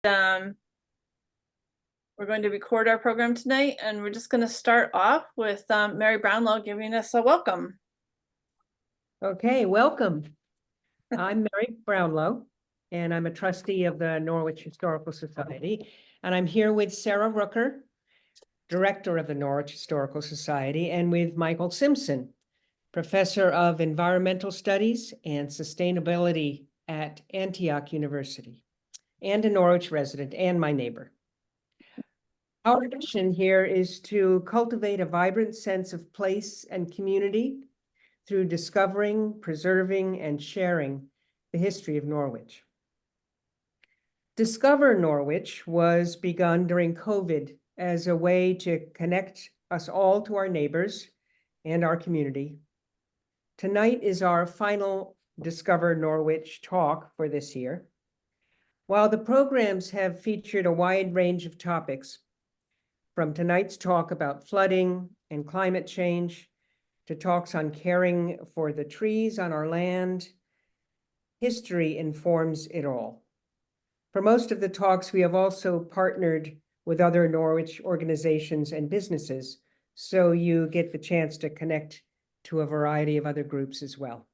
We're going to record our program tonight, and we're just going to start off with Mary Brownlow giving us a welcome. Okay, welcome. I'm Mary Brownlow, and I'm a trustee of the Norwich Historical Society. And I'm here with Sarah Rooker, director of the Norwich Historical Society, and with Michael Simpson, professor of environmental studies and sustainability at Antioch University, and a Norwich resident and my neighbor. Our mission here is to cultivate a vibrant sense of place and community through discovering, preserving, and sharing the history of Norwich. Discover Norwich was begun during COVID as a way to connect us all to our neighbors and our community. Tonight is our final Discover Norwich talk for this year. While the programs have featured a wide range of topics, from tonight's talk about flooding and climate change, to talks on caring for the trees on our land, history informs it all. For most of the talks, we have also partnered with other Norwich organizations and businesses, so you get the chance to connect to a variety of other groups as well.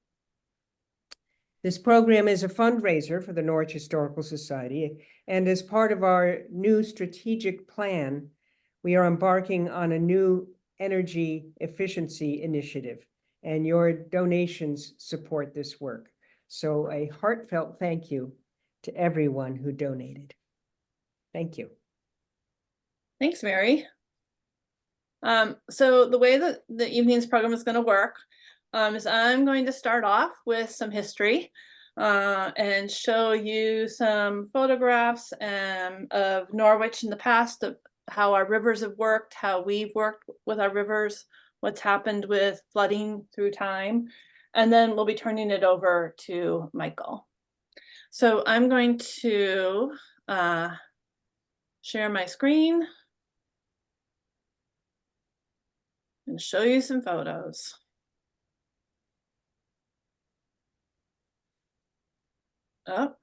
This program is a fundraiser for the Norwich Historical Society, and as part of our new strategic plan, we are embarking on a new energy efficiency initiative, and your donations support this work. So a heartfelt thank you to everyone who donated. Thank you. Thanks, Mary. So the way that the evening's program is going to work is I'm going to start off with some history and show you some photographs of Norwich in the past, of how our rivers have worked, how we've worked with our rivers, what's happened with flooding through time, and then we'll be turning it over to Michael. So I'm going to share my screen and show you some photos. Oh,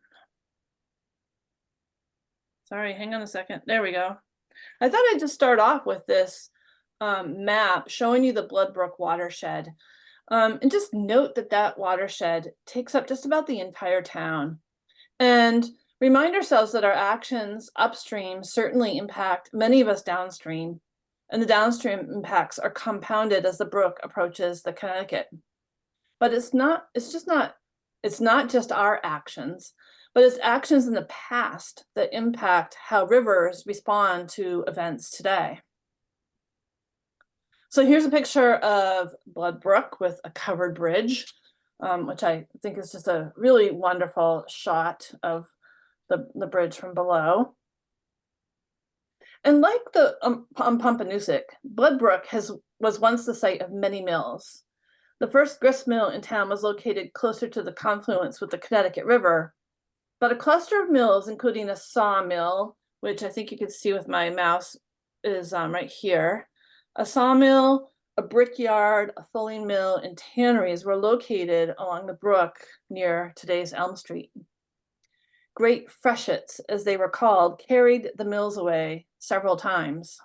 sorry, hang on a second. There we go. I thought I'd just start off with this map showing you the Bloodbrook watershed. And just note that that watershed takes up just about the entire town. And remind ourselves that our actions upstream certainly impact many of us downstream. And the downstream impacts are compounded as the brook approaches the Connecticut. But it's not just our actions, but it's actions in the past that impact how rivers respond to events today. So here's a picture of Bloodbrook with a covered bridge, which I think is just a really wonderful shot of the bridge from below. And like the Pompanusic, Bloodbrook was once the site of many mills. The first grist mill in town was located closer to the confluence with the Connecticut River, but a cluster of mills, including a sawmill, which I think you can see with my mouse is right here, a sawmill, a brickyard, a fulling mill, and tanneries were located along the brook near today's Elm Street. Great freshets, as they were called, carried the mills away several times.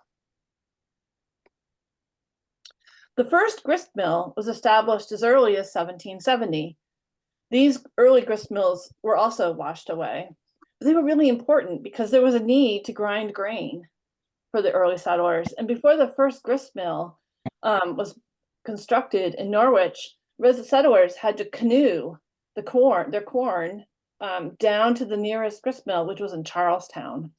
The first grist mill was established as early as 1770. These early grist mills were also washed away. They were really important because there was a need to grind grain for the early settlers. And before the first grist mill was constructed in Norwich, settlers had to canoe their corn down to the nearest grist mill, which was in Charlestown.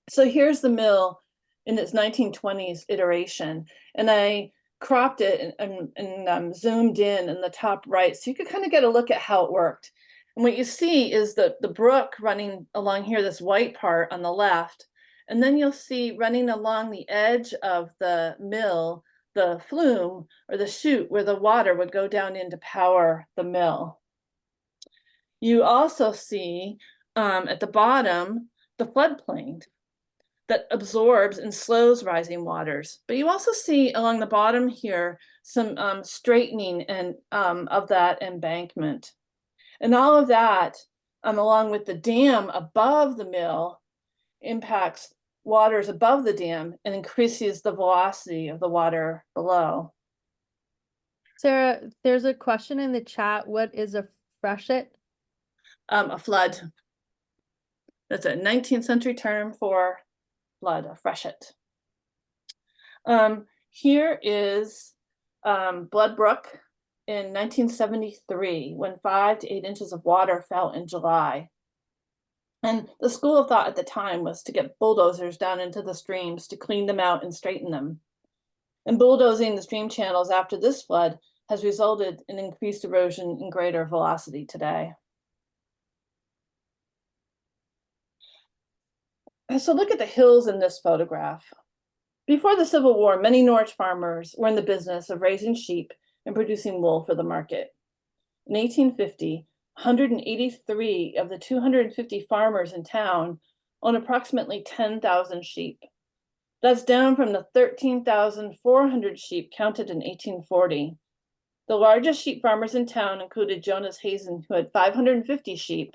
So here's the mill in its 1920s iteration, and I cropped it and zoomed in the top right, so you could kind of get a look at how it worked. And what you see is the brook running along here, this white part on the left, and then you'll see running along the edge of the mill, the flume or the chute where the water would go down in to power the mill. You also see at the bottom the floodplain that absorbs and slows rising waters. But you also see along the bottom here some straightening and of that embankment. And all of that along with the dam above the mill, impacts waters above the dam and increases the velocity of the water below. Sarah, there's a question in the chat. What is a freshet? A flood. That's a 19th century term for flood, a freshet. Here is Blood Brook in 1973, when 5 to 8 inches of water fell in July. And the school of thought at the time was to get bulldozers down into the streams to clean them out and straighten them. And bulldozing the stream channels after this flood has resulted in increased erosion and greater velocity today. So look at the hills in this photograph. Before the Civil War, many Norwich farmers were in the business of raising sheep and producing wool for the market. In 1850, 183 of the 250 farmers in town owned approximately 10,000 sheep. That's down from the 13,400 sheep counted in 1840. The largest sheep farmers in town included Jonas Hazen, who had 550 sheep,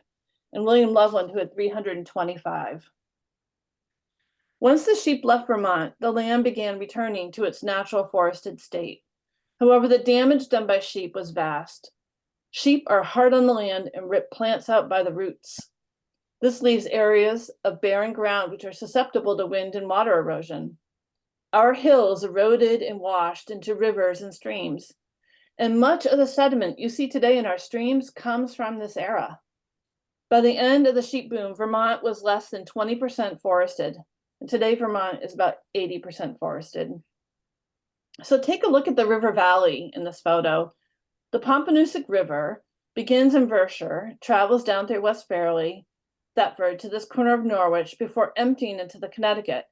and William Loveland, who had 325. Once the sheep left Vermont, the land began returning to its natural forested state. However, the damage done by sheep was vast. Sheep are hard on the land and rip plants out by the roots. This leaves areas of barren ground which are susceptible to wind and water erosion. Our hills eroded and washed into rivers and streams, and much of the sediment you see today in our streams comes from this era. By the end of the sheep boom, Vermont was less than 20% forested, and today Vermont is about 80% forested. So take a look at the river valley in this photo. The Pompanousek River begins in Vershire, travels down through West Fairleigh, Thetford to this corner of Norwich before emptying into the Connecticut.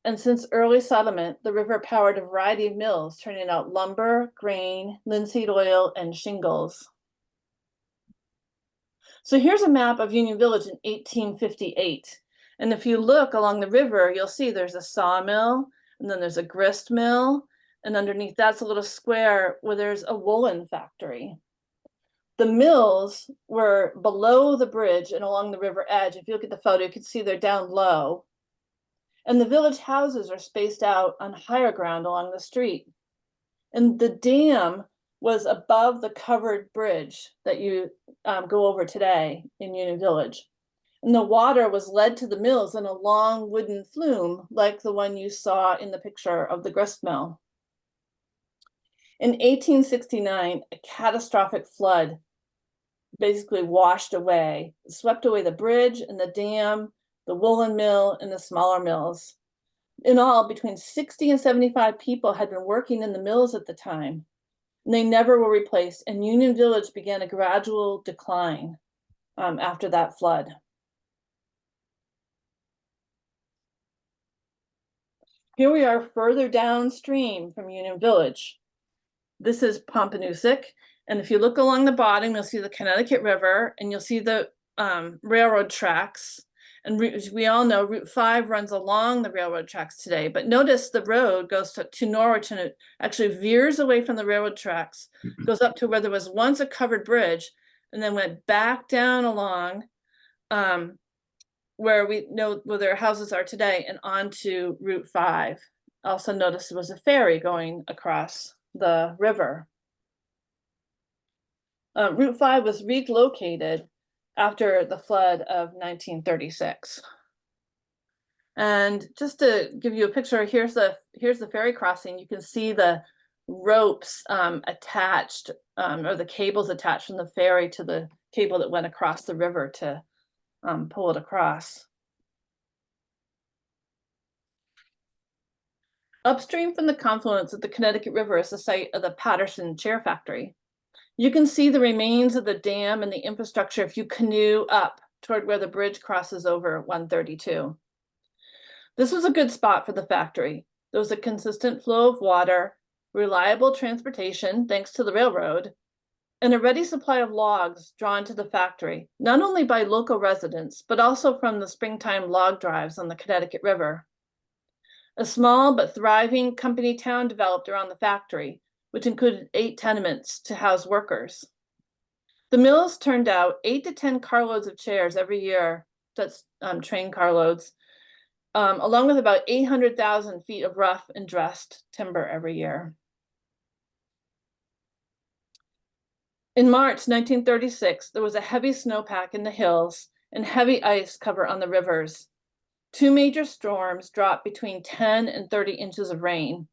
And since early settlement, the river powered a variety of mills, turning out lumber, grain, linseed oil, and shingles. So here's a map of Union Village in 1858. And if you look along the river, you'll see there's a sawmill, and then there's a grist mill, and underneath that's a little square where there's a woolen factory. The mills were below the bridge and along the river edge. If you look at the photo, you can see they're down low. And the village houses are spaced out on higher ground along the street. And the dam was above the covered bridge that you go over today in Union Village. And the water was led to the mills in a long wooden flume, like the one you saw in the picture of the grist mill. In 1869, a catastrophic flood basically washed away, swept away the bridge and the dam, the woolen mill, and the smaller mills. In all, between 60 and 75 people had been working in the mills at the time, and they never were replaced, and Union Village began a gradual decline after that flood. Here we are further downstream from Union Village. This is Pompanousek, and if you look along the bottom, you'll see the Connecticut River, and you'll see the railroad tracks. And we all know Route 5 runs along the railroad tracks today, but notice the road goes to Norwich, and it actually veers away from the railroad tracks, goes up to where there was once a covered bridge, and then went back down along where we know where their houses are today and onto Route 5. Also notice there was a ferry going across the river. Route 5 was relocated after the flood of 1936. And just to give you a picture, here's the ferry crossing. You can see the ropes attached, or the cables attached from the ferry to the cable that went across the river to pull it across. Upstream from the confluence of the Connecticut River is the site of the Patterson Chair Factory. You can see the remains of the dam and the infrastructure if you canoe up toward where the bridge crosses over 132. This was a good spot for the factory. There was a consistent flow of water, reliable transportation thanks to the railroad, and a ready supply of logs drawn to the factory, not only by local residents, but also from the springtime log drives on the Connecticut River. A small but thriving company town developed around the factory, which included 8 tenements to house workers. The mills turned out 8 to 10 carloads of chairs every year. That's train carloads, along with about 800,000 feet of rough and dressed timber every year. In March 1936, there was a heavy snowpack in the hills and heavy ice cover on the rivers. 2 major storms dropped between 10 and 30 inches of rain.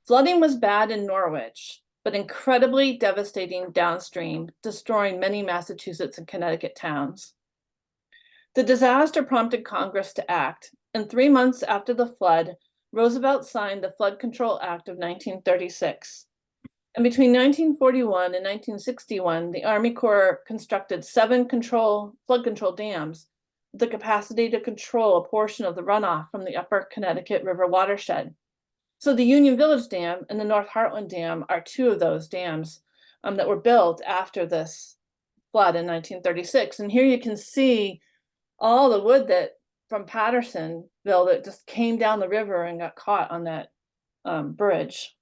Flooding was bad in Norwich, but incredibly devastating downstream, destroying many Massachusetts and Connecticut towns. The disaster prompted Congress to act, and 3 months after the flood, Roosevelt signed the Flood Control Act of 1936. And between 1941 and 1961, the Army Corps constructed 7 flood control dams with the capacity to control a portion of the runoff from the upper Connecticut River watershed. So the Union Village Dam and the North Heartland Dam are 2 of those dams that were built after this flood in 1936. And here you can see all the wood that from Pattersonville that just came down the river and got caught on that bridge.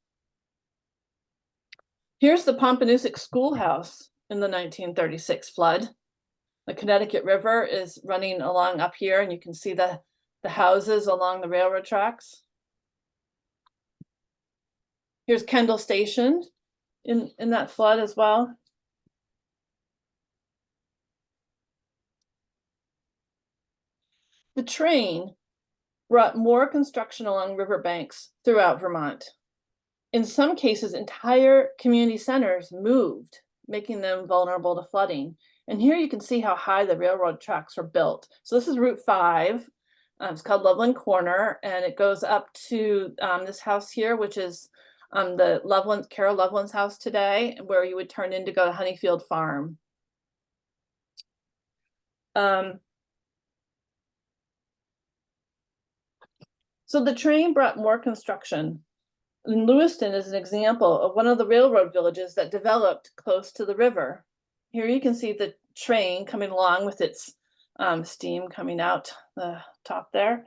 Here's the Pompanusick Schoolhouse in the 1936 flood. The Connecticut River is running along up here, and you can see the houses along the railroad tracks. Here's Kendall Station in that flood as well. The train brought more construction along riverbanks throughout Vermont. In some cases, entire community centers moved, making them vulnerable to flooding. And here you can see how high the railroad tracks were built. So this is Route 5. It's called Loveland Corner, and it goes up to this house here, which is the Carol Loveland's house today, where you would turn in to go to Honeyfield Farm. So the train brought more construction. And Lewiston is an example of one of the railroad villages that developed close to the river. Here you can see the train coming along with its steam coming out the top there.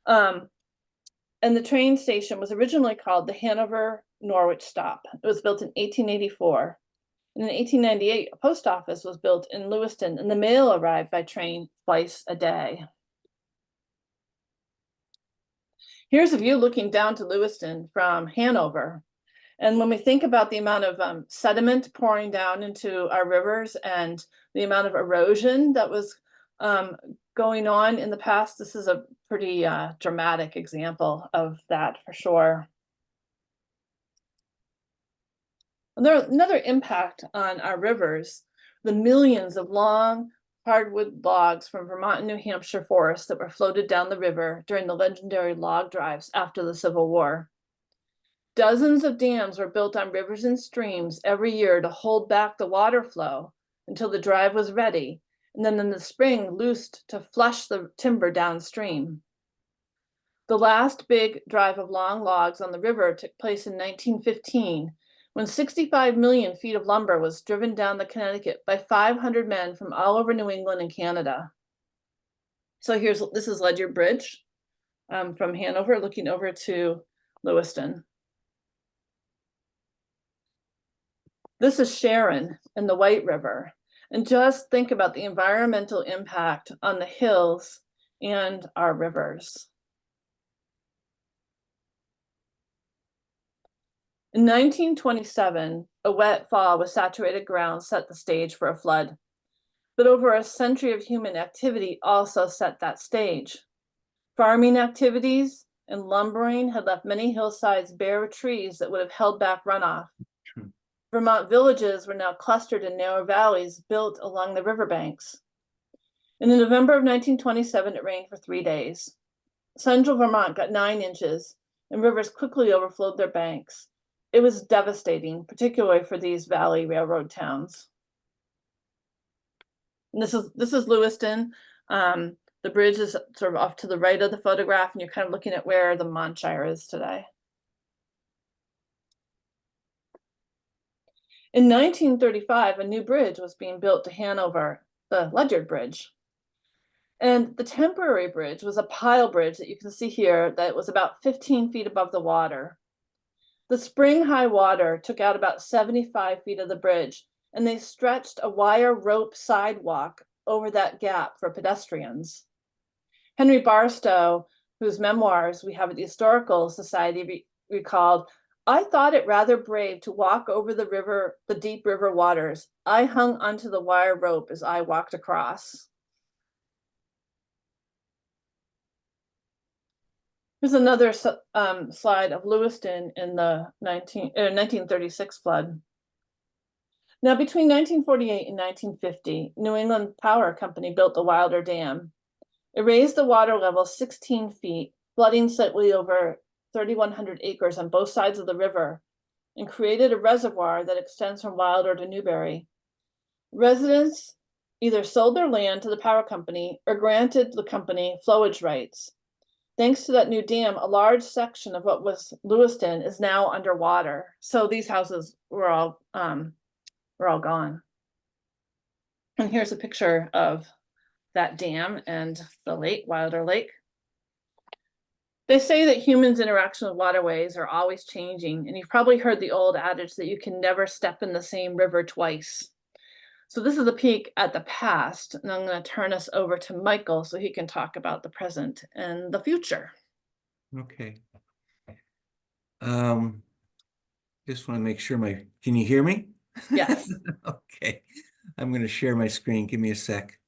And the train station was originally called the Hanover Norwich Stop. It was built in 1884. And in 1898, a post office was built in Lewiston, and the mail arrived by train twice a day. Here's a view looking down to Lewiston from Hanover. And when we think about the amount of sediment pouring down into our rivers and the amount of erosion that was going on in the past, this is a pretty dramatic example of that for sure. Another impact on our rivers, the millions of long hardwood logs from Vermont and New Hampshire forests that were floated down the river during the legendary log drives after the Civil War. Dozens of dams were built on rivers and streams every year to hold back the water flow until the drive was ready, and then in the spring loosed to flush the timber downstream. The last big drive of long logs on the river took place in 1915, when 65 million feet of lumber was driven down the Connecticut by 500 men from all over New England and Canada. So this is Ledyard Bridge from Hanover, looking over to Lewiston. This is Sharon and the White River. And just think about the environmental impact on the hills and our rivers. In 1927, a wet fall with saturated ground set the stage for a flood. But over a century of human activity also set that stage. Farming activities and lumbering had left many hillsides bare of trees that would have held back runoff. Vermont villages were now clustered in narrow valleys built along the riverbanks. And in November of 1927, it rained for 3 days. Central Vermont got 9 inches, and rivers quickly overflowed their banks. It was devastating, particularly for these valley railroad towns. And this is Lewiston. The bridge is sort of off to the right of the photograph, and you're kind of looking at where the Montshire is today. In 1935, a new bridge was being built to Hanover, the Ledyard Bridge. And the temporary bridge was a pile bridge that you can see here that was about 15 feet above the water. The spring high water took out about 75 feet of the bridge, and they stretched a wire rope sidewalk over that gap for pedestrians. Henry Barstow, whose memoirs we have at the Historical Society, recalled, "I thought it rather brave to walk over the river, the deep river waters. I hung onto the wire rope as I walked across." Here's another slide of Lewiston in the 1936 flood. Now, between 1948 and 1950, New England Power Company built the Wilder Dam. It raised the water level 16 feet, flooding slightly over 3,100 acres on both sides of the river, and created a reservoir that extends from Wilder to Newbury. Residents either sold their land to the power company or granted the company flowage rights. Thanks to that new dam, a large section of what was Lewiston is now underwater. So these houses were all gone. And here's a picture of that dam and the lake, Wilder Lake. They say that humans' interaction with waterways are always changing, and you've probably heard the old adage that you can never step in the same river twice. So this is a peek at the past, and I'm going to turn us over to Michael so he can talk about the present and the future. Okay. Just want to make sure can you hear me? Yes. Okay. I'm going to share my screen. Give me a sec.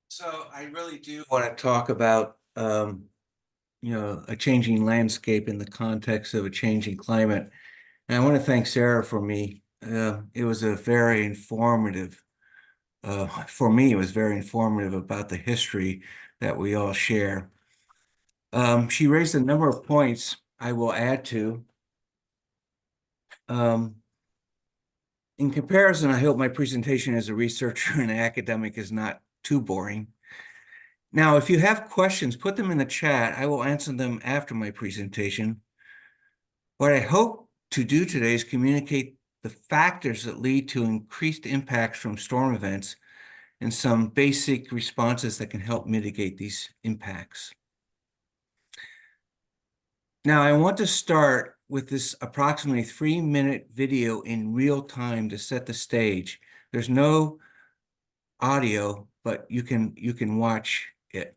So I really do want to talk about, a changing landscape in the context of a changing climate. And I want to thank Sarah for me. It was a very informative, for me, it was very informative about the history that we all share. She raised a number of points I will add to. In comparison, I hope my presentation as a researcher and academic is not too boring. Now, if you have questions, put them in the chat. I will answer them after my presentation. What I hope to do today is communicate the factors that lead to increased impacts from storm events and some basic responses that can help mitigate these impacts. Now, I want to start with this approximately 3-minute video in real time to set the stage. There's no audio, but you can watch it.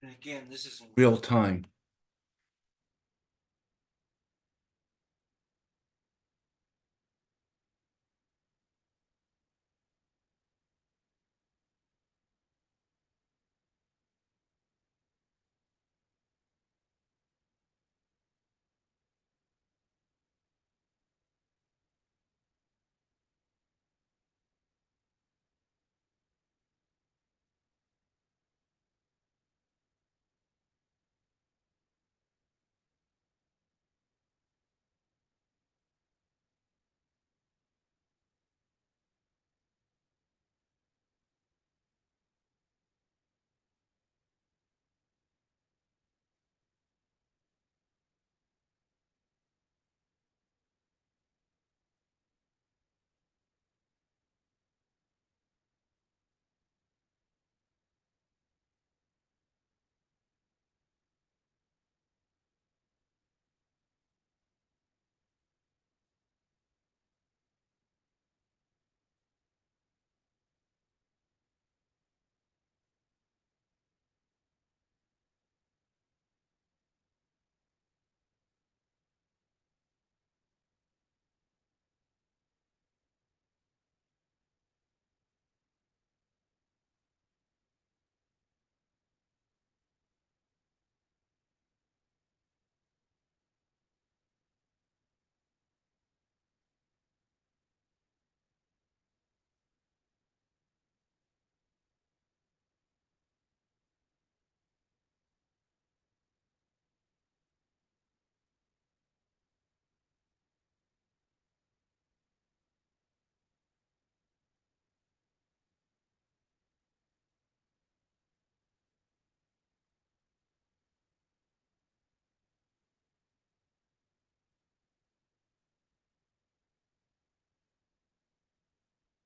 And again, this is in real time.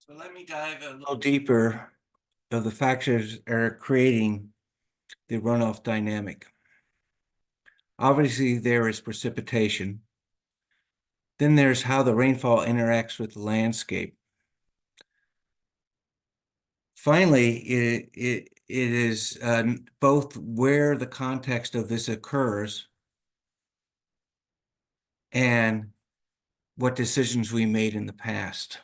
So let me dive a little deeper of the factors that are creating the runoff dynamic. Obviously, there is precipitation. Then there's how the rainfall interacts with the landscape. Finally, it is both where the context of this occurs and what decisions we made in the past.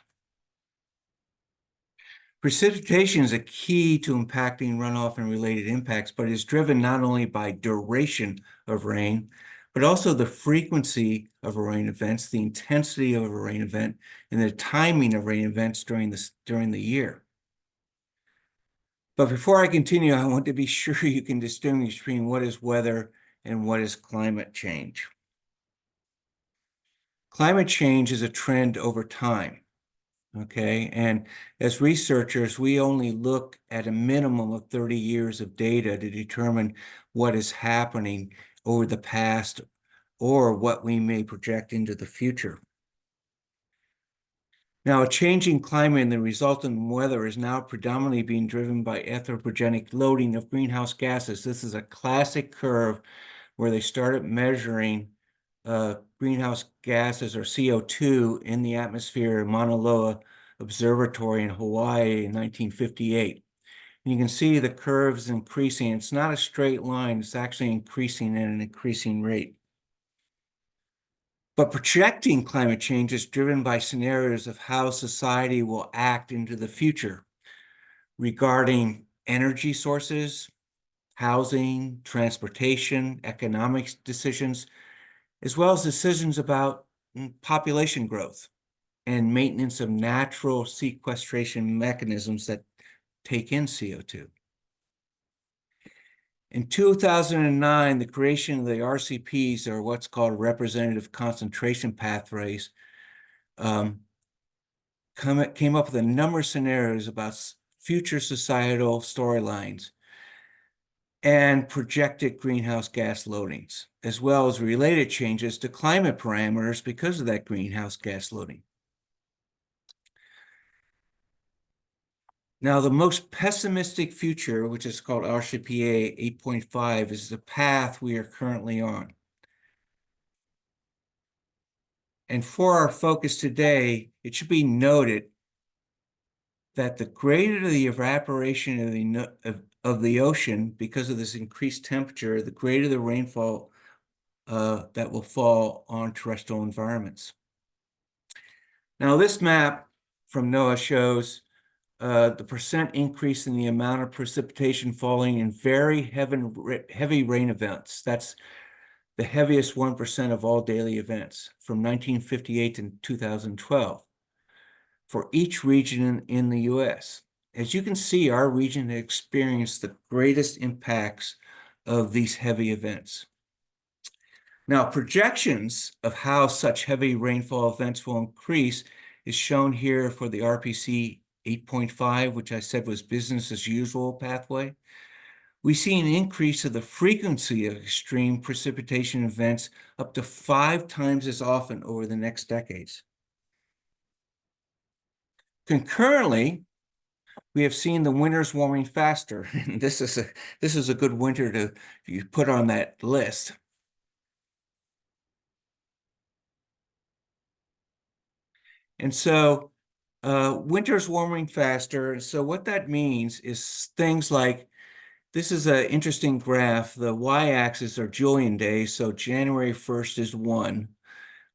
Precipitation is a key to impacting runoff and related impacts, but is driven not only by duration of rain, but also the frequency of rain events, the intensity of a rain event, and the timing of rain events during the year. But before I continue, I want to be sure you can distinguish between what is weather and what is climate change. Climate change is a trend over time. Okay, and as researchers, we only look at a minimum of 30 years of data to determine what is happening over the past or what we may project into the future. Now, a changing climate and the resultant weather is now predominantly being driven by anthropogenic loading of greenhouse gases. This is a classic curve where they started measuring greenhouse gases or CO2 in the atmosphere in Mauna Loa Observatory in Hawaii in 1958. And you can see the curves increasing. It's not a straight line. It's actually increasing at an increasing rate. But projecting climate change is driven by scenarios of how society will act into the future regarding energy sources, housing, transportation, economic decisions, as well as decisions about population growth and maintenance of natural sequestration mechanisms that take in CO2. In 2009, the creation of the RCPs, or what's called representative concentration pathways, came up with a number of scenarios about future societal storylines and projected greenhouse gas loadings, as well as related changes to climate parameters because of that greenhouse gas loading. Now, the most pessimistic future, which is called RCPA 8.5, is the path we are currently on. And for our focus today, it should be noted that the greater the evaporation of the ocean because of this increased temperature, the greater the rainfall that will fall on terrestrial environments. Now, this map from NOAA shows the percent increase in the amount of precipitation falling in very heavy rain events. That's the heaviest 1% of all daily events from 1958 to 2012 for each region in the US. As you can see, our region has experienced the greatest impacts of these heavy events. Now, projections of how such heavy rainfall events will increase is shown here for the RPC 8.5, which I said was business as usual pathway. We see an increase of the frequency of extreme precipitation events up to 5 times as often over the next decades. Concurrently, we have seen the winters warming faster. And this is a good winter to put on that list. And so winter's warming faster. So what that means is things like, this is an interesting graph. The y-axis are Julian days. So January 1st is 1,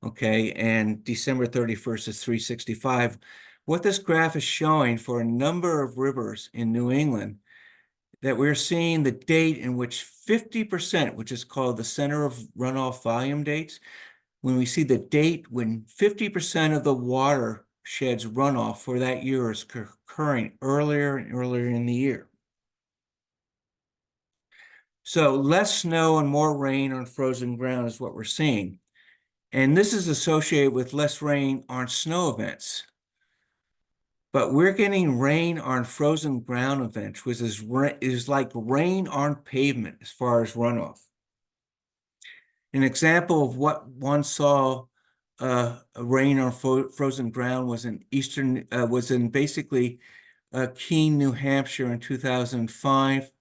okay? And December 31st is 365. What this graph is showing for a number of rivers in New England, that we're seeing the date in which 50%, which is called the center of runoff volume dates, when we see the date when 50% of the watershed's runoff for that year is occurring earlier and earlier in the year. So less snow and more rain on frozen ground is what we're seeing. And this is associated with less rain on snow events. But we're getting rain on frozen ground events, which is like rain on pavement as far as runoff. An example of what one saw rain on frozen ground was in basically Keene, New Hampshire in 2005.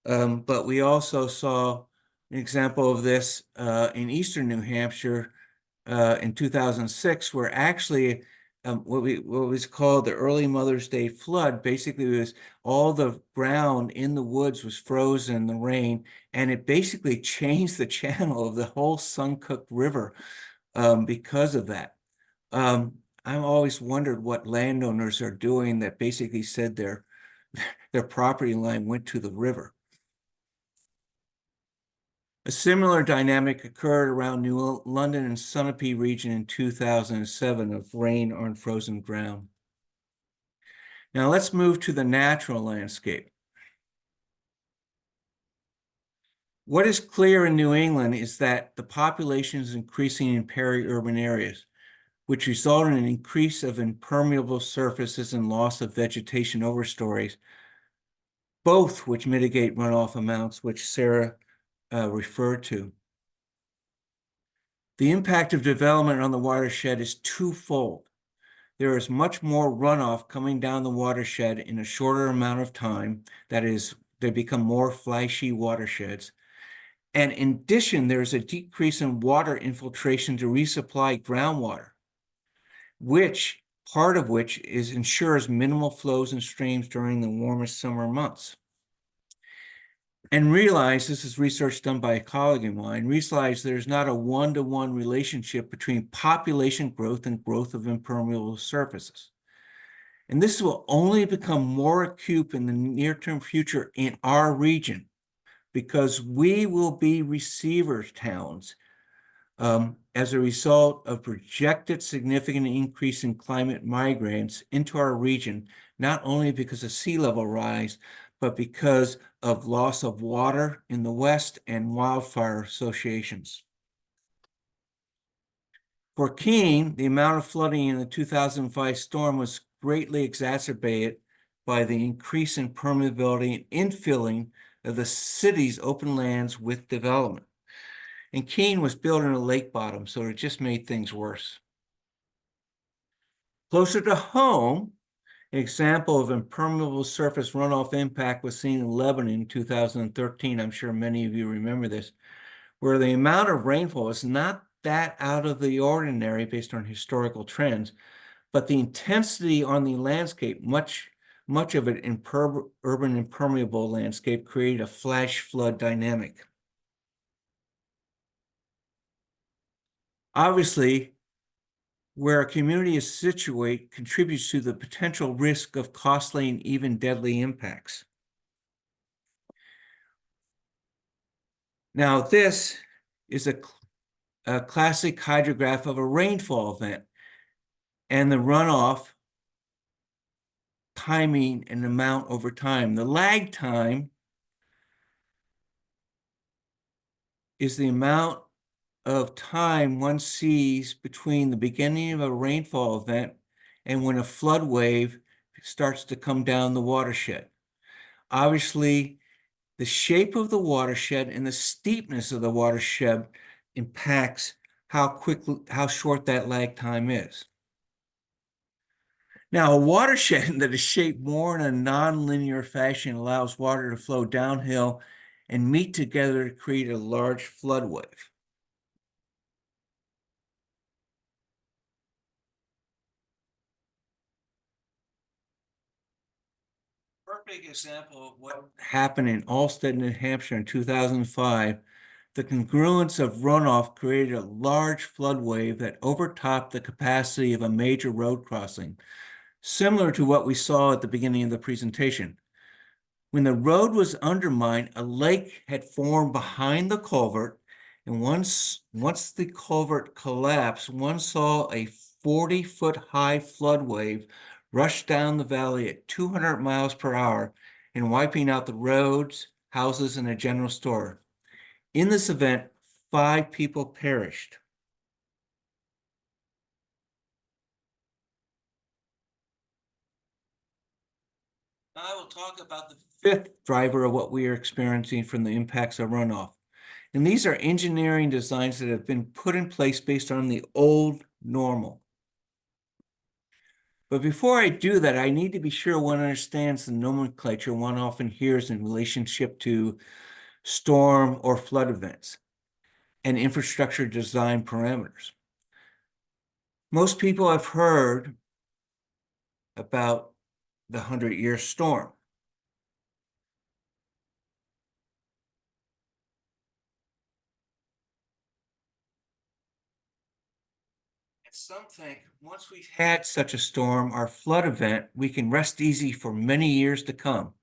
But we also saw an example of this in eastern New Hampshire in 2006, where actually what was called the early Mother's Day flood basically was all the ground in the woods was frozen in the rain, and it basically changed the channel of the whole Suncook River because of that. I've always wondered what landowners are doing that basically said their property line went to the river. A similar dynamic occurred around New London and Sunapee region in 2007 of rain on frozen ground. Now let's move to the natural landscape. What is clear in New England is that the population is increasing in peri-urban areas, which result in an increase of impermeable surfaces and loss of vegetation overstories, both which mitigate runoff amounts, which Sarah referred to. The impact of development on the watershed is twofold. There is much more runoff coming down the watershed in a shorter amount of time. That is, they become more flashy watersheds. And in addition, there's a decrease in water infiltration to resupply groundwater, part of which ensures minimal flows in streams during the warmest summer months. And realize, this is research done by a colleague of mine, realize there's not a one-to-one relationship between population growth and growth of impermeable surfaces. And this will only become more acute in the near-term future in our region, because we will be receiver towns as a result of projected significant increase in climate migrants into our region, not only because of sea level rise, but because of loss of water in the West and wildfire associations. For Keene, the amount of flooding in the 2005 storm was greatly exacerbated by the increase in permeability and infilling of the city's open lands with development. And Keene was built in a lake bottom, so it just made things worse. Closer to home, an example of impermeable surface runoff impact was seen in Lebanon in 2013. I'm sure many of you remember this, where the amount of rainfall is not that out of the ordinary based on historical trends, but the intensity on the landscape, much of it in urban impermeable landscape, created a flash flood dynamic. Obviously, where a community is situated contributes to the potential risk of costly and even deadly impacts. Now, this is a classic hydrograph of a rainfall event and the runoff timing and amount over time. The lag time is the amount of time one sees between the beginning of a rainfall event and when a flood wave starts to come down the watershed. Obviously, the shape of the watershed and the steepness of the watershed impacts how short that lag time is. Now, a watershed that is shaped more in a nonlinear fashion allows water to flow downhill and meet together to create a large flood wave. Perfect example of what happened in Alstead, New Hampshire in 2005. The congruence of runoff created a large flood wave that overtopped the capacity of a major road crossing, similar to what we saw at the beginning of the presentation. When the road was undermined, a lake had formed behind the culvert, and once the culvert collapsed, one saw a 40-foot high flood wave rush down the valley at 200 miles per hour and wiping out the roads, houses, and a general store. In this event, 5 people perished. I will talk about the 5th driver of what we are experiencing from the impacts of runoff, And these are engineering designs that have been put in place based on the old normal. But before I do that, I need to be sure one understands the nomenclature one often hears in relationship to storm or flood events and infrastructure design parameters. Most people have heard about the 100-year storm. And some think once we've had such a storm or flood event, we can rest easy for many years to come.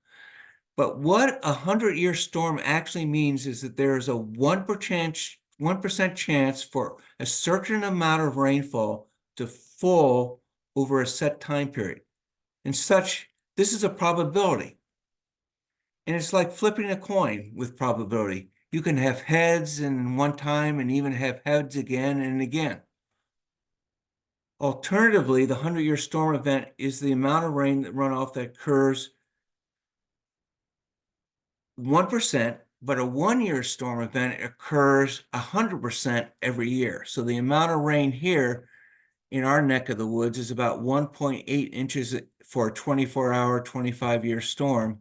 But what a 100-year storm actually means is that there is a 1% chance for a certain amount of rainfall to fall over a set time period. And this is a probability. And it's like flipping a coin with probability. You can have heads in one time and even have heads again and again. Alternatively, the 100-year storm event is the amount of rain runoff that occurs 1%, but a 1-year storm event occurs 100% every year. So the amount of rain here in our neck of the woods is about 1.8 inches for a 24-hour, 25-year storm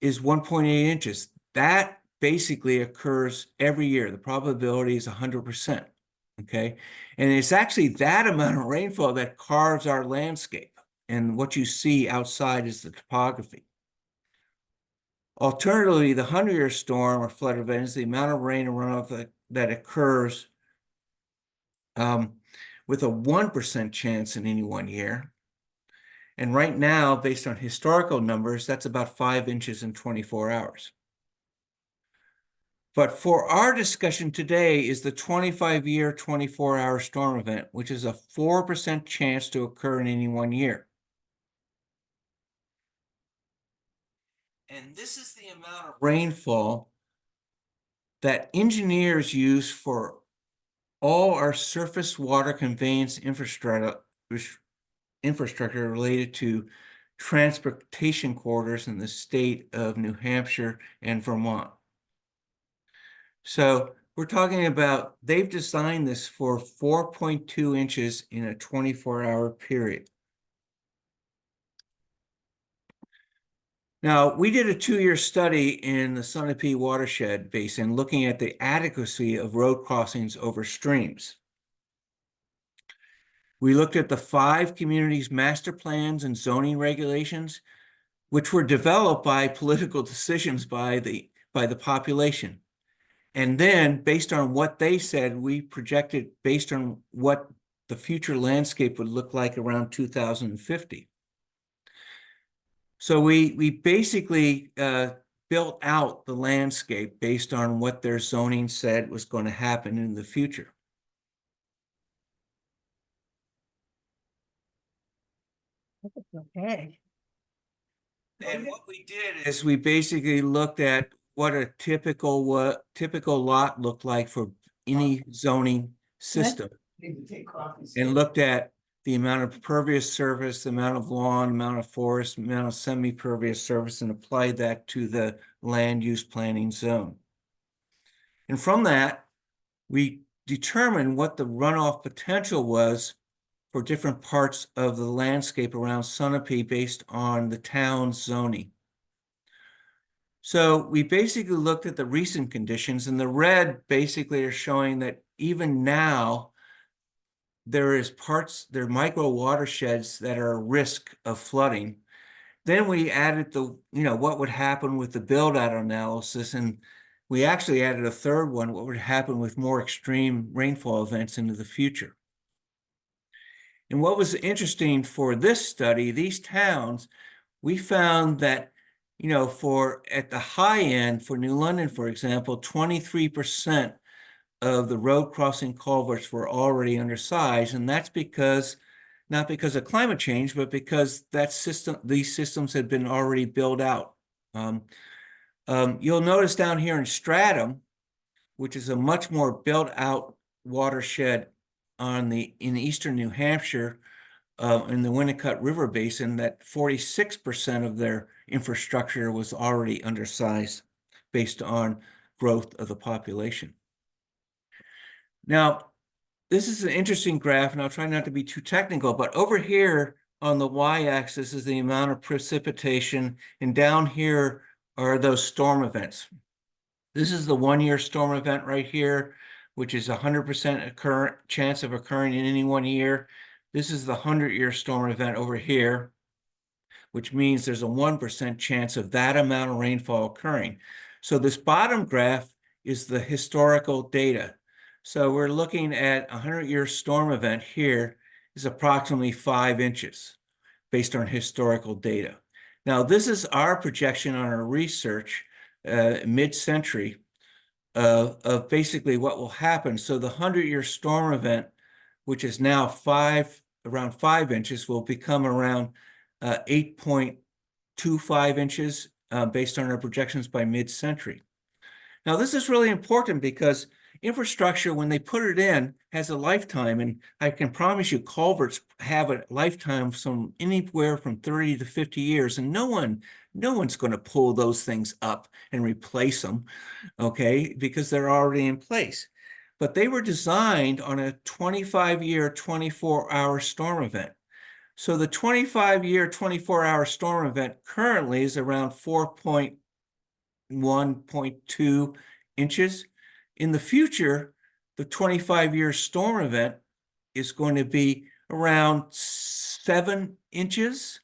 is 1.8 inches. That basically occurs every year. The probability is 100%, okay? And it's actually that amount of rainfall that carves our landscape. And what you see outside is the topography. Alternatively, the 100-year storm or flood event is the amount of rain and runoff that occurs with a 1% chance in any one year. And right now, based on historical numbers, that's about 5 inches in 24 hours. But for our discussion today is the 25-year, 24-hour storm event, which is a 4% chance to occur in any one year. And this is the amount of rainfall that engineers use for all our surface water conveyance infrastructure related to transportation corridors in the state of New Hampshire and Vermont. So we're talking about, they've designed this for 4.2 inches in a 24-hour period. Now, we did a 2-year study in the Sunapee watershed basin looking at the adequacy of road crossings over streams. We looked at the 5 communities' master plans and zoning regulations, which were developed by political decisions by the population. And then, based on what they said, we projected based on what the future landscape would look like around 2050. So we basically built out the landscape based on what their zoning said was going to happen in the future. Okay. And what we did is we basically looked at what a typical lot looked like for any zoning system, and looked at the amount of pervious surface, the amount of lawn, amount of forest, amount of semi-pervious surface, and applied that to the land use planning zone. And from that, we determined what the runoff potential was for different parts of the landscape around Sunapee based on the town's zoning. So we basically looked at the recent conditions, and the red basically are showing that even now, there are micro watersheds that are at risk of flooding. Then we added what would happen with the build-out analysis, and we actually added a third one, what would happen with more extreme rainfall events into the future. And what was interesting for this study, these towns, we found that, at the high end, for New London, for example, 23% of the road crossing culverts were already undersized, and that's not because of climate change, but because these systems had been already built out. You'll notice down here in Stratham, which is a much more built out watershed in eastern New Hampshire, in the Winnicott River Basin, that 46% of their infrastructure was already undersized based on growth of the population. Now, this is an interesting graph, and I'll try not to be too technical, but over here on the y-axis is the amount of precipitation, and down here are those storm events. This is the 1-year storm event right here, which is 100% chance of occurring in any 1 year. This is the 100-year storm event over here, which means there's a 1% chance of that amount of rainfall occurring. So this bottom graph is the historical data. So we're looking at a 100-year storm event here is approximately 5 inches based on historical data. Now, this is our projection on our research mid-century of basically what will happen. So the 100-year storm event, which is now around 5 inches, will become around 8.25 inches based on our projections by mid-century. Now, this is really important because infrastructure, when they put it in, has a lifetime, and I can promise you culverts have a lifetime from anywhere from 30 to 50 years, and no one's going to pull those things up and replace them, okay, because they're already in place. But they were designed on a 25-year, 24-hour storm event. So the 25-year, 24-hour storm event currently is around 4.1.2 inches. In the future, the 25-year storm event is going to be around 7 inches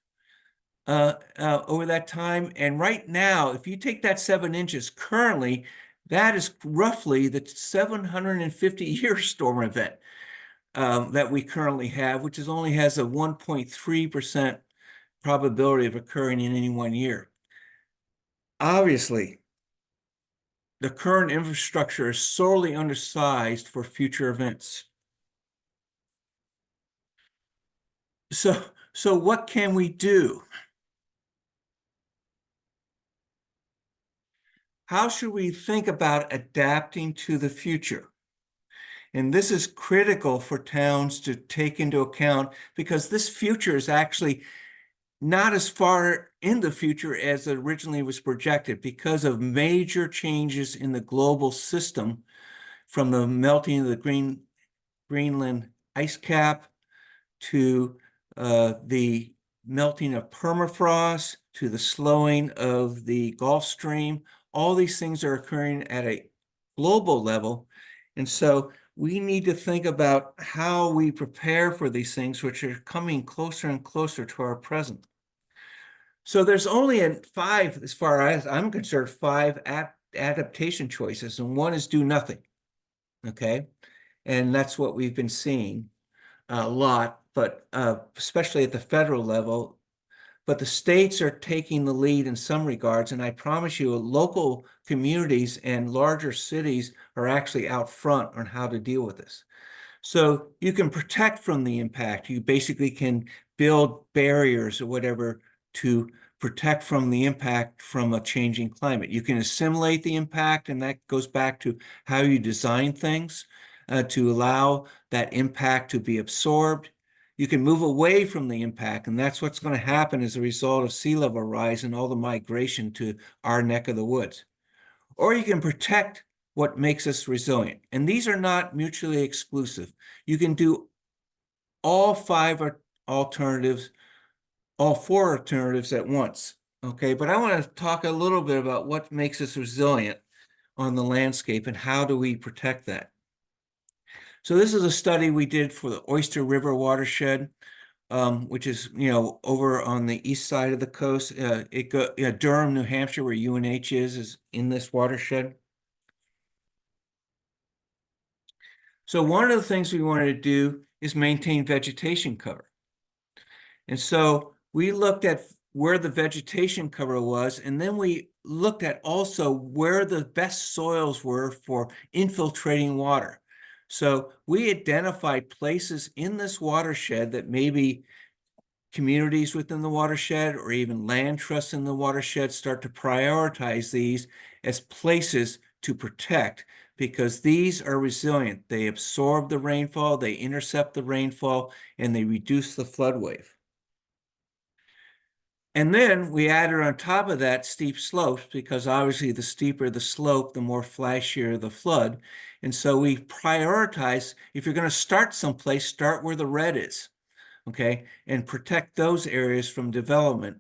over that time. And right now, if you take that 7 inches currently, that is roughly the 750-year storm event that we currently have, which only has a 1.3% probability of occurring in any 1 year. Obviously, the current infrastructure is sorely undersized for future events. So what can we do? How should we think about adapting to the future? And this is critical for towns to take into account because this future is actually not as far in the future as originally was projected because of major changes in the global system, from the melting of the Greenland ice cap to the melting of permafrost to the slowing of the Gulf Stream. All these things are occurring at a global level. And so we need to think about how we prepare for these things, which are coming closer and closer to our present. So there's only 5, as far as I'm concerned, 5 adaptation choices, and one is do nothing, okay? And that's what we've been seeing a lot, but especially at the federal level. But the states are taking the lead in some regards, and I promise you, local communities and larger cities are actually out front on how to deal with this. So you can protect from the impact. You basically can build barriers or whatever to protect from the impact from a changing climate. You can assimilate the impact, and that goes back to how you design things to allow that impact to be absorbed. You can move away from the impact, and that's what's going to happen as a result of sea level rise and all the migration to our neck of the woods. Or you can protect what makes us resilient. And these are not mutually exclusive. You can do all 4 alternatives at once, okay? But I want to talk a little bit about what makes us resilient on the landscape and how do we protect that. So this is a study we did for the Oyster River watershed, which is, over on the east side of the coast. Durham, New Hampshire, where UNH is in this watershed. So one of the things we wanted to do is maintain vegetation cover. And so we looked at where the vegetation cover was, and then we looked at also where the best soils were for infiltrating water. So we identified places in this watershed that maybe communities within the watershed or even land trusts in the watershed start to prioritize these as places to protect, because these are resilient. They absorb the rainfall, they intercept the rainfall, and they reduce the flood wave. And then we added on top of that steep slopes, because obviously the steeper the slope, the more flashier the flood. And so we prioritize, if you're going to start someplace, start where the red is, okay? And protect those areas from development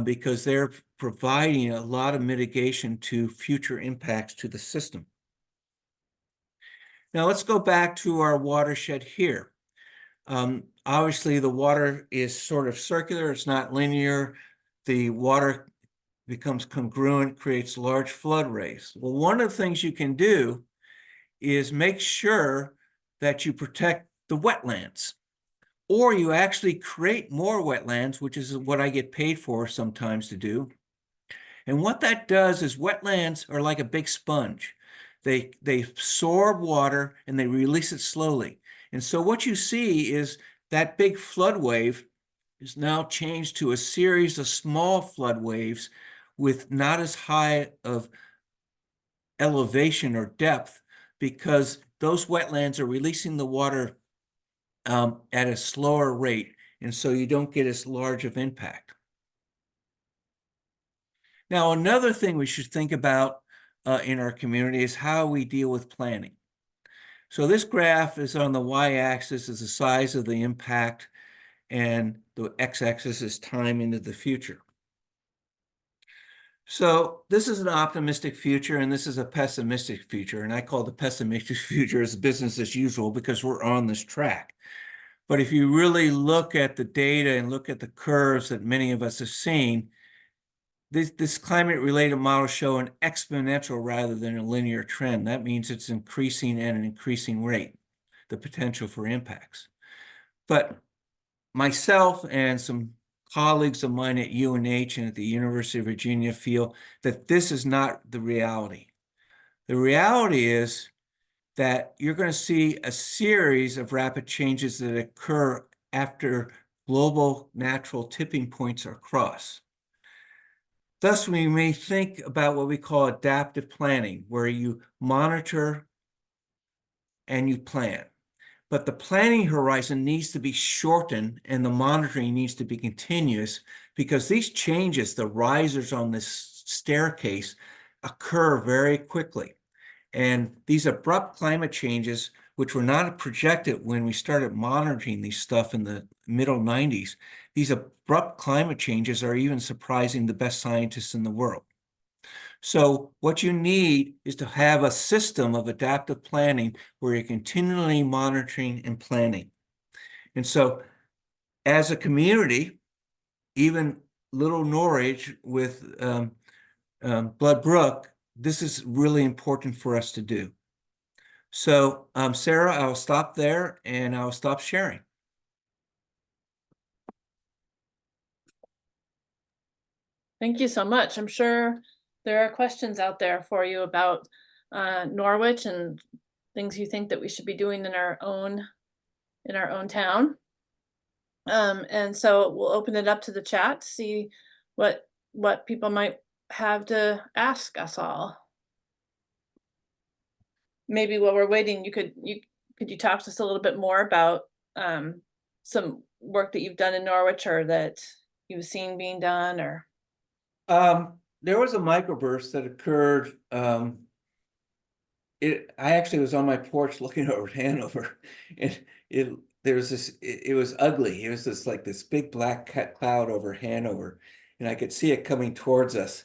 because they're providing a lot of mitigation to future impacts to the system. Now let's go back to our watershed here. Obviously, the water is sort of circular, it's not linear. The water becomes congruent, creates large flood rays. Well, one of the things you can do is make sure that you protect the wetlands, or you actually create more wetlands, which is what I get paid for sometimes to do. And what that does is wetlands are like a big sponge. They absorb water and they release it slowly. And so what you see is that big flood wave is now changed to a series of small flood waves with not as high of elevation or depth, because those wetlands are releasing the water at a slower rate. And so you don't get as large of impact. Now, another thing we should think about in our community is how we deal with planning. So this graph is on the y-axis is the size of the impact, and the x-axis is time into the future. So this is an optimistic future, and this is a pessimistic future. And I call the pessimistic future as business as usual because we're on this track. But if you really look at the data and look at the curves that many of us have seen, this climate-related models show an exponential rather than a linear trend. That means it's increasing at an increasing rate, the potential for impacts. But myself and some colleagues of mine at UNH and at the University of Virginia feel that this is not the reality. The reality is that you're going to see a series of rapid changes that occur after global natural tipping points are crossed. Thus, we may think about what we call adaptive planning, where you monitor and you plan. But the planning horizon needs to be shortened and the monitoring needs to be continuous, because these changes, the risers on this staircase, occur very quickly. And these abrupt climate changes, which were not projected when we started monitoring these stuff in the middle 90s, these abrupt climate changes are even surprising the best scientists in the world. So what you need is to have a system of adaptive planning where you're continually monitoring and planning. And so as a community, even little Norwich with Blood Brook, this is really important for us to do. So Sarah, I'll stop there and I'll stop sharing. Thank you so much. I'm sure there are questions out there for you about Norwich and things you think that we should be doing in our own town. And so we'll open it up to the chat to see what people might have to ask us all. Maybe while we're waiting, could you talk to us a little bit more about some work that you've done in Norwich or that you've seen being done, or? There was a microburst that occurred. I actually was on my porch looking over Hanover, and there was this. It was ugly. It was this big black cloud over Hanover, and I could see it coming towards us,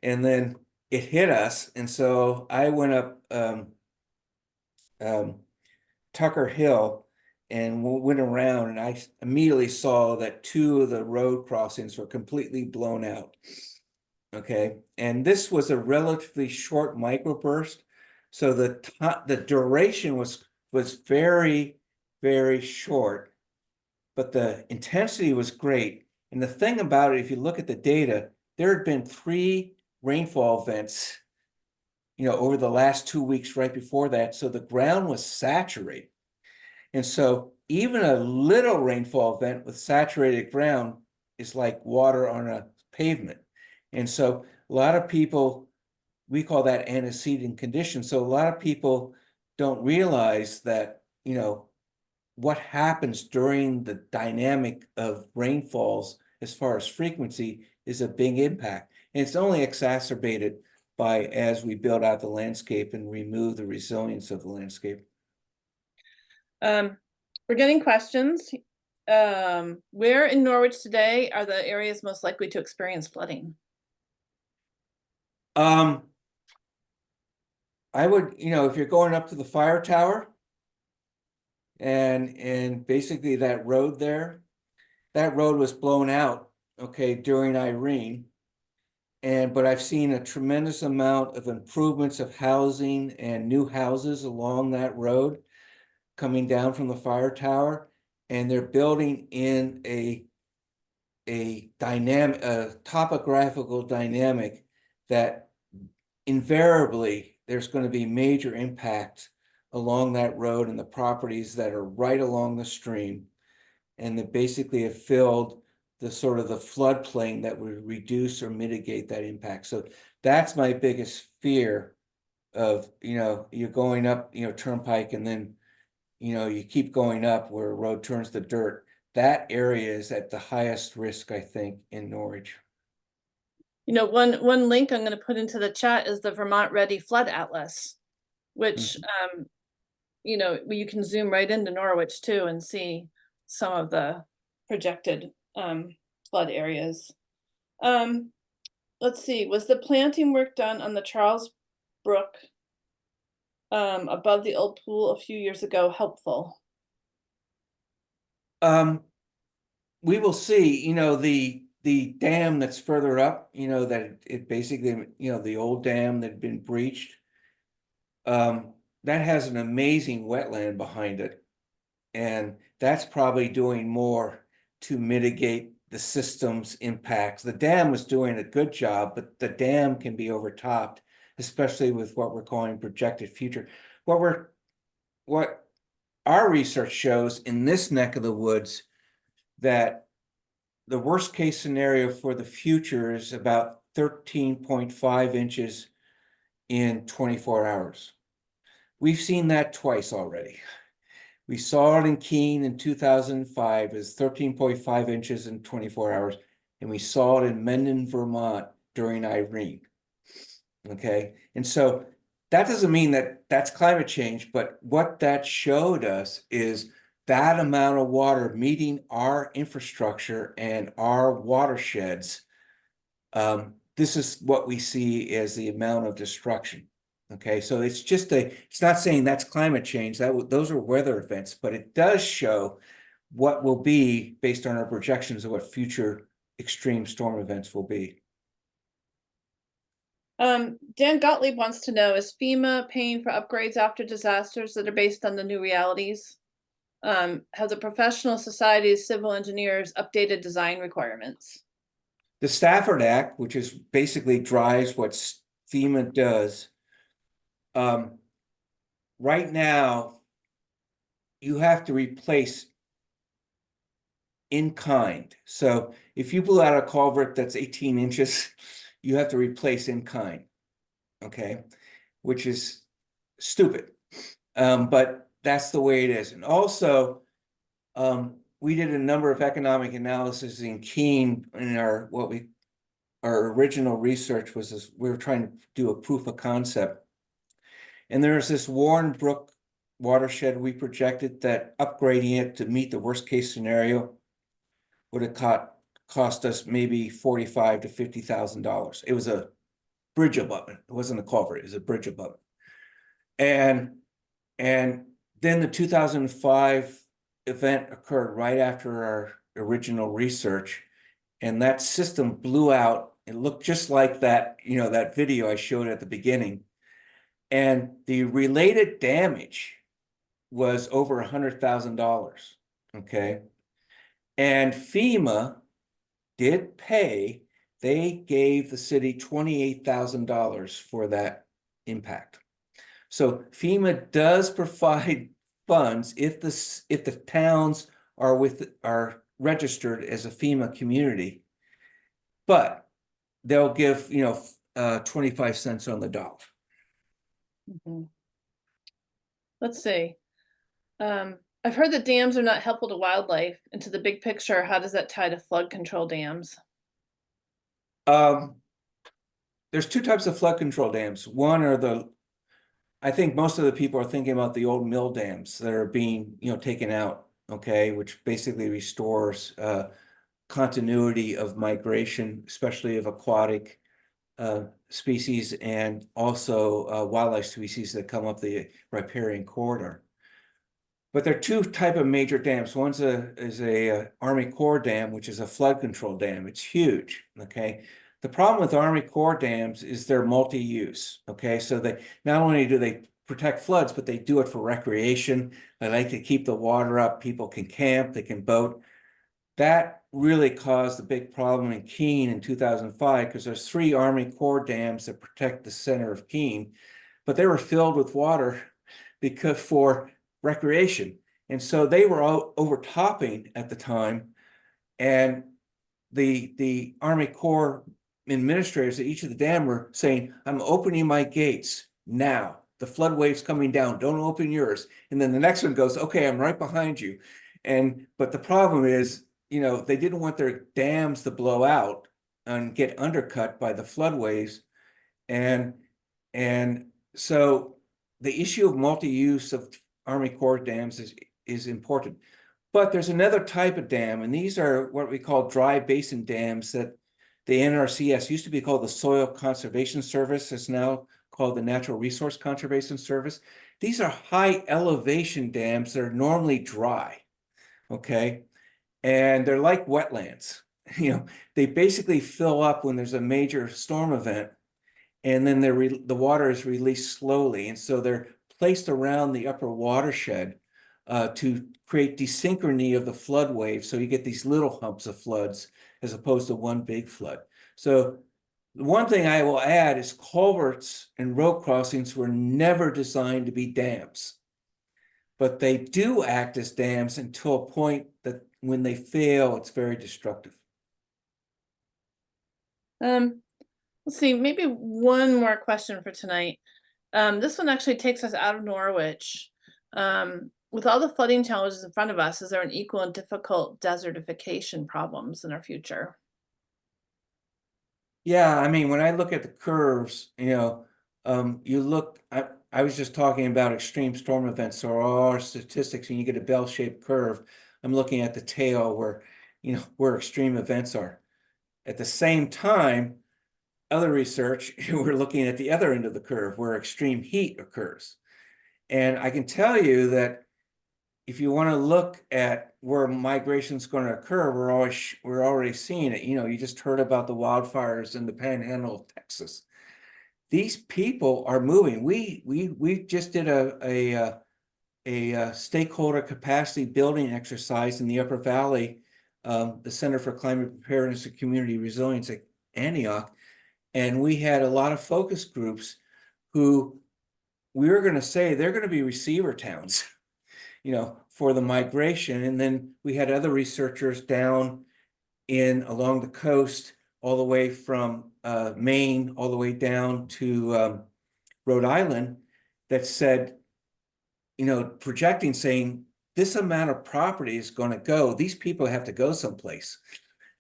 and then it hit us, and so I went up Tucker Hill and went around, and I immediately saw that 2 of the road crossings were completely blown out. Okay, and this was a relatively short microburst, so the duration was very, very short, but the intensity was great. And the thing about it, if you look at the data, there had been 3 rainfall events, over the last 2 weeks right before that, so the ground was saturated. And so even a little rainfall event with saturated ground is like water on a pavement. And so a lot of people, we call that antecedent condition. So a lot of people don't realize that, what happens during the dynamic of rainfalls as far as frequency is a big impact. And it's only exacerbated by as we build out the landscape and remove the resilience of the landscape. We're getting questions. Where in Norwich today are the areas most likely to experience flooding? I would, if you're going up to the fire tower and basically that road there, that road was blown out, okay, during Irene. But I've seen a tremendous amount of improvements of housing and new houses along that road coming down from the fire tower, and they're building in a dynamic, a topographical dynamic that invariably there's going to be major impact along that road and the properties that are right along the stream, and that basically have filled the sort of the floodplain that would reduce or mitigate that impact. So that's my biggest fear of, you're going up, Turnpike, and then, you keep going up where a road turns to dirt. That area is at the highest risk, I think, in Norwich. One link I'm going to put into the chat is the Vermont Ready Flood Atlas, which you can zoom right into Norwich too and see some of the projected flood areas. Let's see, was the planting work done on the Charles Brook above the old pool a few years ago helpful? We will see, the dam that's further up, that it basically, the old dam that had been breached. That has an amazing wetland behind it. And that's probably doing more to mitigate the system's impacts. The dam was doing a good job, but the dam can be overtopped, especially with what we're calling projected future. What our research shows in this neck of the woods, that the worst case scenario for the future is about 13.5 inches in 24 hours. We've seen that twice already. We saw it in Keene in 2005 as 13.5 inches in 24 hours, and we saw it in Mendon, Vermont during Irene. Okay, and so that doesn't mean that that's climate change, but what that showed us is that amount of water meeting our infrastructure and our watersheds. This is what we see as the amount of destruction. Okay, so it's not saying that's climate change, those are weather events, but it does show what will be based on our projections of what future extreme storm events will be. Dan Gottlieb wants to know, is FEMA paying for upgrades after disasters that are based on the new realities? Have the professional societies, civil engineers updated design requirements? The Stafford Act, which is basically drives what FEMA does, right now, you have to replace in kind. So if you blew out a culvert that's 18 inches, you have to replace in kind, okay? Which is stupid, but that's the way it is. And also, we did a number of economic analysis in Keene in our original research was we were trying to do a proof of concept. And there's this Warren Brook watershed we projected that upgrading it to meet the worst case scenario would have cost us maybe $45,000 to $50,000. It was a bridge abutment. It wasn't a culvert, it was a bridge abutment. And then the 2005 event occurred right after our original research, and that system blew out. It looked just like that, that video I showed at the beginning. And the related damage was over $100,000, okay? And FEMA did pay, they gave the city $28,000 for that impact. So FEMA does provide funds if the towns are registered as a FEMA community, but they'll give 25 cents on the dollar. Let's see. I've heard that dams are not helpful to wildlife, and to the big picture, how does that tie to flood control dams? There's two types of flood control dams. One are I think most of the people are thinking about the old mill dams that are being, taken out, okay, which basically restores continuity of migration, especially of aquatic species and also wildlife species that come up the riparian corridor. But there are two type of major dams. One's is a Army Corps dam, which is a flood control dam. It's huge, okay? The problem with Army Corps dams is they're multi-use, okay? So they not only do they protect floods, but they do it for recreation. They like to keep the water up. People can camp, they can boat. That really caused a big problem in Keene in 2005 because there's 3 Army Corps dams that protect the center of Keene, but they were filled with water because for recreation. And so they were all overtopping at the time. And the Army Corps administrators at each of the dam were saying, I'm opening my gates now. The flood wave's coming down. Don't open yours. And then the next one goes, okay, I'm right behind you. But the problem is, they didn't want their dams to blow out and get undercut by the flood waves. And so the issue of multi-use of Army Corps dams is important. But there's another type of dam, and these are what we call dry basin dams that the NRCS used to be called the Soil Conservation Service. It's now called the Natural Resource Conservation Service. These are high elevation dams that are normally dry, okay? And they're like wetlands. They basically fill up when there's a major storm event, and then the water is released slowly. And so they're placed around the upper watershed to create desynchrony of the flood wave. So you get these little humps of floods as opposed to one big flood. So the one thing I will add is culverts and road crossings were never designed to be dams, but they do act as dams until a point that when they fail, it's very destructive. Let's see, maybe one more question for tonight. This one actually takes us out of Norwich. With all the flooding challenges in front of us, is there an equal and difficult desertification problems in our future? Yeah, I mean, when I look at the curves, I was just talking about extreme storm events. So all our statistics, and you get a bell-shaped curve. I'm looking at the tail where extreme events are. At the same time, other research, we're looking at the other end of the curve where extreme heat occurs. And I can tell you that if you want to look at where migration is going to occur, we're already seeing it. You just heard about the wildfires in the Panhandle of Texas. These people are moving. We just did a stakeholder capacity building exercise in the Upper Valley, the Center for Climate Preparedness and Community Resilience at Antioch, and we had a lot of focus groups who we were going to say they're going to be receiver towns. For the migration. And then we had other researchers down along the coast, all the way from Maine, all the way down to Rhode Island, that said, projecting, saying this amount of property is going to go, these people have to go someplace.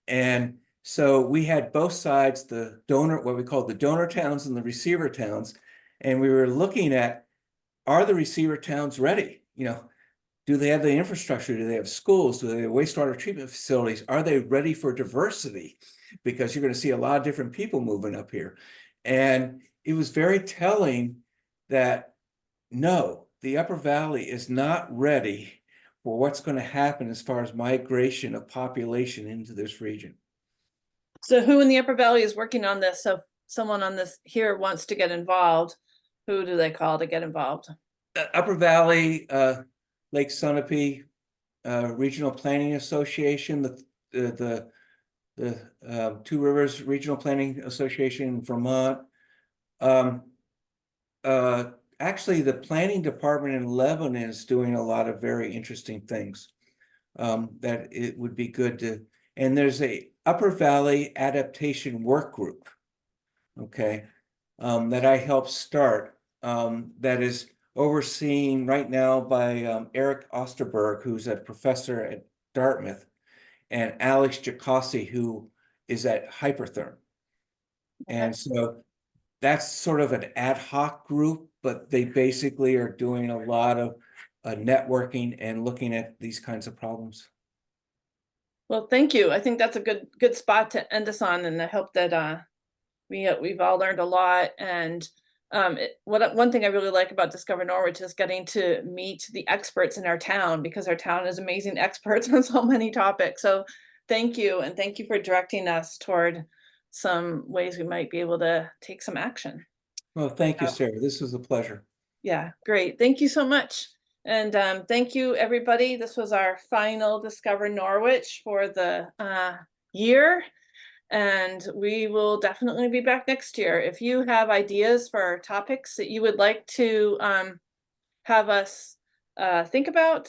And so we had both sides, what we call the donor towns and the receiver towns. And we were looking at, are the receiver towns ready? Do they have the infrastructure? Do they have schools? Do they have wastewater treatment facilities? Are they ready for diversity? Because you're going to see a lot of different people moving up here. And it was very telling that no, the Upper Valley is not ready for what's going to happen as far as migration of population into this region. So who in the Upper Valley is working on this? So if someone on this here wants to get involved, who do they call to get involved? Upper Valley, Lake Sunapee Regional Planning Association, the Two Rivers Regional Planning Association in Vermont. Actually, the planning department in Lebanon is doing a lot of very interesting things that it would be good to. And there's a Upper Valley Adaptation Work Group, okay, that I helped start, that is overseen right now by Eric Osterberg, who's a professor at Dartmouth, and Alex Jacossi, who is at Hypertherm. And so that's sort of an ad hoc group, but they basically are doing a lot of networking and looking at these kinds of problems. Well, thank you. I think that's a good spot to end us on, and I hope that we've all learned a lot. And one thing I really like about Discover Norwich is getting to meet the experts in our town, because our town is amazing experts on so many topics. So thank you, and thank you for directing us toward some ways we might be able to take some action. Well, thank you, Sarah. This was a pleasure. Yeah, great. Thank you so much. And thank you, everybody. This was our final Discover Norwich for the year. And we will definitely be back next year. If you have ideas for topics that you would like to have us think about,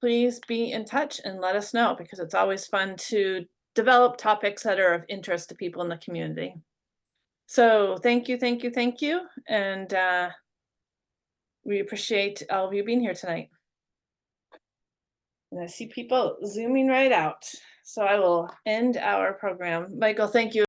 please be in touch and let us know, because it's always fun to develop topics that are of interest to people in the community. So thank you, thank you, thank you. And we appreciate all of you being here tonight. And I see people zooming right out. So I will end our program. Michael, thank you.